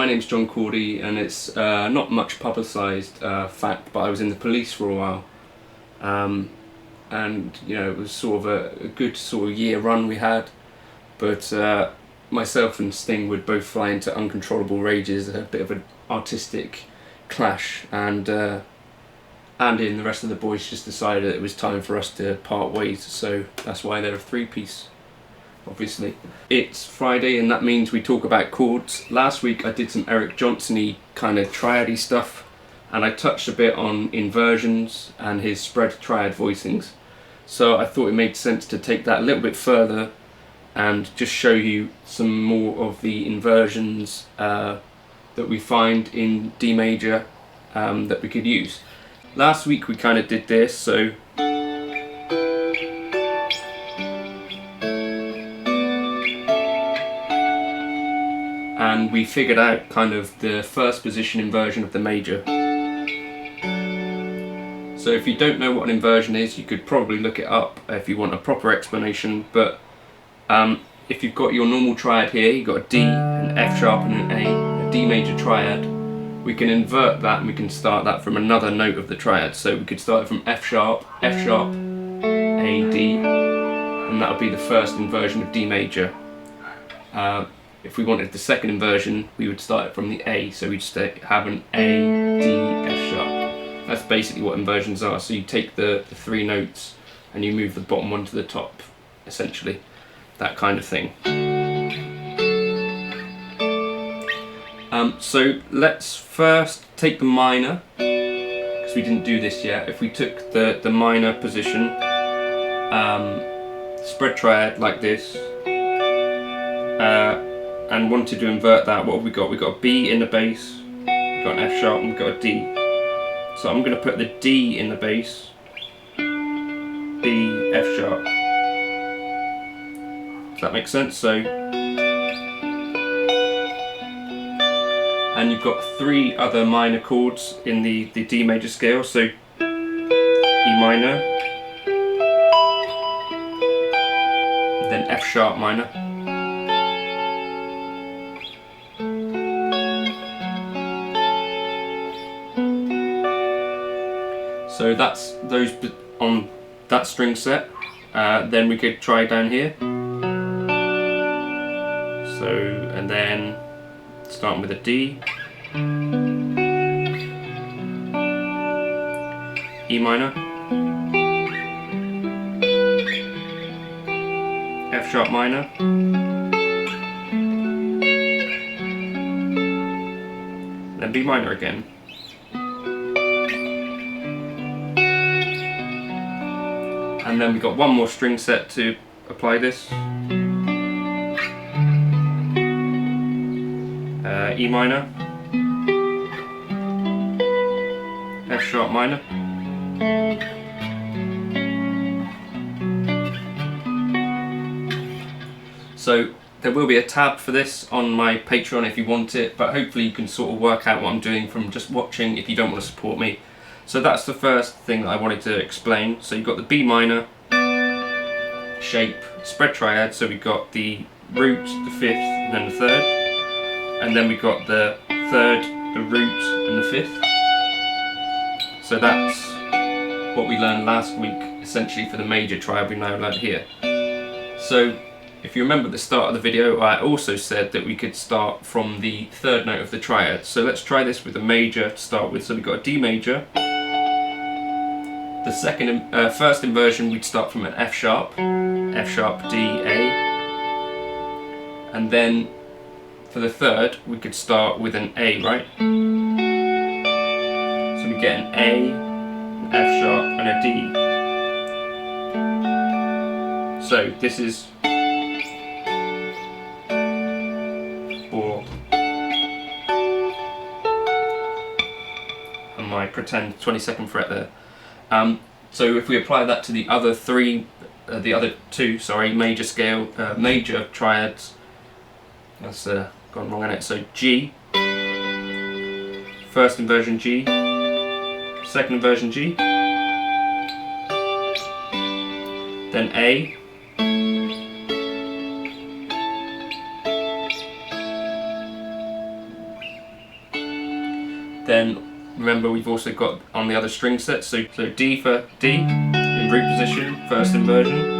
my name's Cordy, and it's not much publicised fact, but I was in the police for a while, and you know, it was sort of a good sort of year run we had, but myself and Sting would both fly into uncontrollable rages, a bit of an artistic clash, and Andy and the rest of the boys just decided that it was time for us to part ways, so that's why they're a three-piece. Obviously. It's Friday and that means we talk about chords. Last week I did some Eric Johnson-y kind of triad-y stuff, and I touched a bit on inversions and his spread triad voicings. So I thought it made sense to take that a little bit further and just show you some more of the inversions that we find in D major that we could use. Last week we kind of did this, so and we figured out kind of the first position inversion of the major. So if you don't know what an inversion is, you could probably look it up if you want a proper explanation, but if you've got your normal triad here, you've got a D, an F sharp and an A D major triad, we can invert that and we can start that from another note of the triad. So we could start it from F sharp, A, D, and that would be the first inversion of D major. If we wanted the second inversion, we would start it from the A, so we'd have an A, D, F sharp. That's basically what inversions are. So you take the three notes and you move the bottom one to the top, essentially. That kind of thing. So let's first take the minor, because we didn't do this yet. If we took the minor position, spread triad like this, and wanted to invert that, what have we got? We've got a B in the bass, we've got an F sharp, and we've got a D. So I'm going to put the D in the bass, B, F sharp. Does that make sense? So, and you've got three other minor chords in the D major scale, so E minor, then F sharp minor, so that's those on that string set. Then we could try down here. So, and then starting with a D, E minor, F sharp minor, then B minor again. And then we've got one more string set to apply this. E minor, F sharp minor, so there will be a tab for this on my Patreon if you want it, but hopefully you can sort of work out what I'm doing from just watching if you don't want to support me. So that's the first thing that I wanted to explain. So you've got the B minor shape spread triad, so we've got the root, the fifth, and then the third, and then we've got the third, the root, and the fifth. So that's what we learned last week, essentially for the major triad we now learned here. So if you remember at the start of the video, I also said that we could start from the third note of the triad. So let's try this with a major to start with. So we've got a D major. The first inversion, we'd start from an F sharp, D, A, and then for the third we could start with an A, right? So we get an A, an F sharp, and a D. So this is for my pretend 22nd fret there. So if we apply that to the other two major scale, major triads, that's gone wrong in it. So G, first inversion G, second inversion G, then A, Then remember we've also got on the other string set, so D for D in root position, first inversion.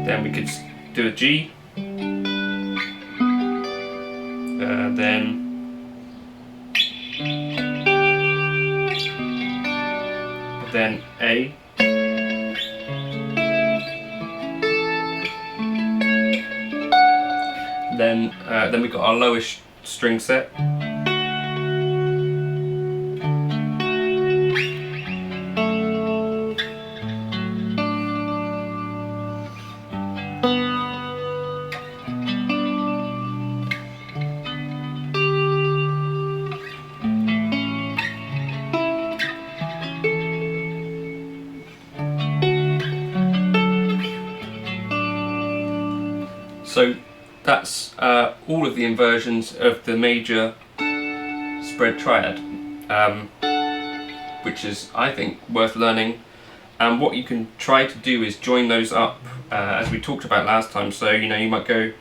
Then we could do a G, then A, then we've got our lowest string set. So that's all of the inversions of the major spread triad, which is, I think, worth learning. And what you can try to do is join those up as we talked about last time. So you know, you might go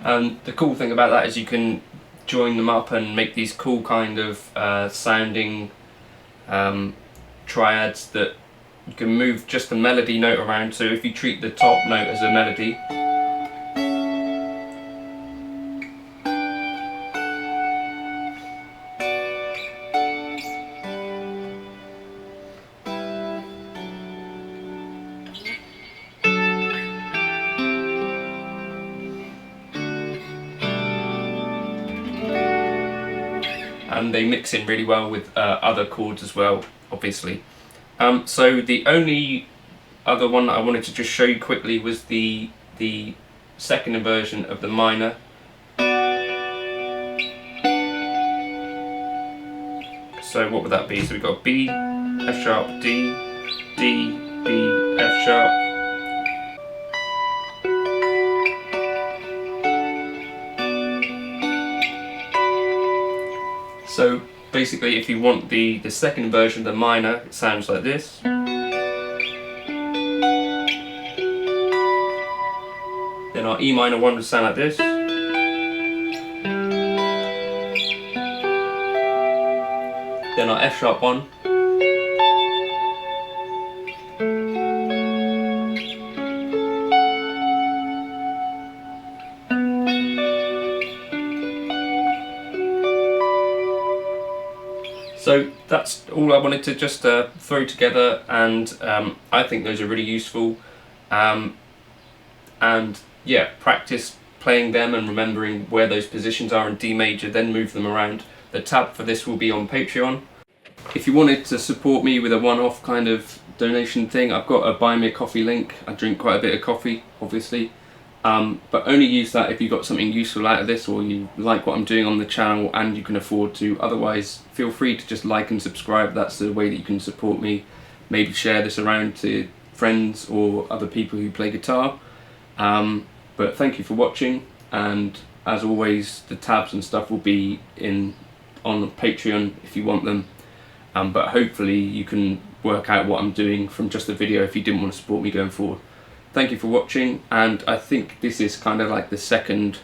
and the cool thing about that is you can join them up and make these cool kind of sounding triads that you can move just the melody note around. So if you treat the top note as a melody, and they mix in really well with other chords as well, obviously. So the only other one that I wanted to just show you quickly was the second inversion of the minor. So what would that be? So we've got B, F sharp, D, D, B, F sharp. So basically, if you want the second inversion of the minor, it sounds like this. Then our E minor one would sound like this. Then our F sharp one. So that's all I wanted to just throw together, and I think those are really useful. And yeah, practice playing them and remembering where those positions are in D major, then move them around. The tab for this will be on Patreon. If you wanted to support me with a one-off kind of donation thing, I've got a buy me a coffee link. I drink quite a bit of coffee, obviously. But only use that if you got something useful out of this, or you like what I'm doing on the channel and you can afford to. Otherwise, feel free to just like and subscribe. That's the way that you can support me. Maybe share this around to friends or other people who play guitar. But thank you for watching, and as always, the tabs and stuff will be on Patreon if you want them. But hopefully you can work out what I'm doing from just the video if you didn't want to support me going forward. Thank you for watching, and I think this is kind of like the second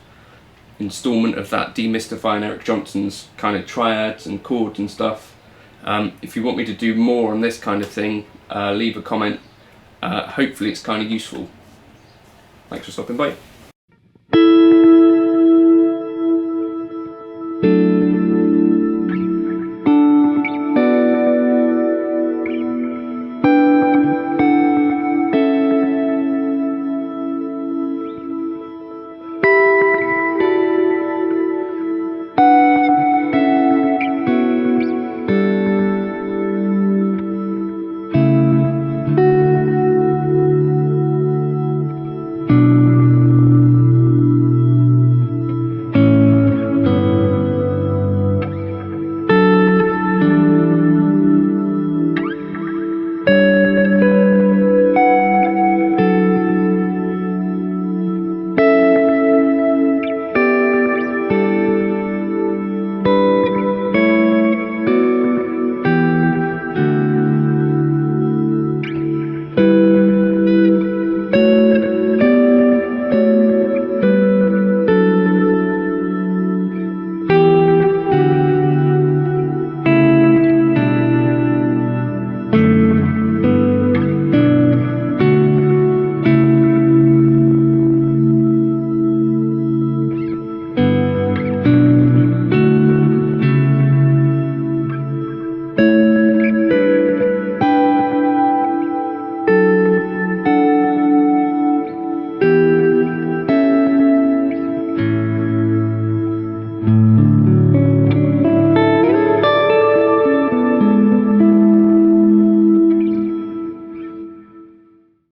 installment of that demystifying Eric Johnson's kind of triads and chords and stuff. If you want me to do more on this kind of thing, leave a comment. Hopefully it's kind of useful. Thanks for stopping by.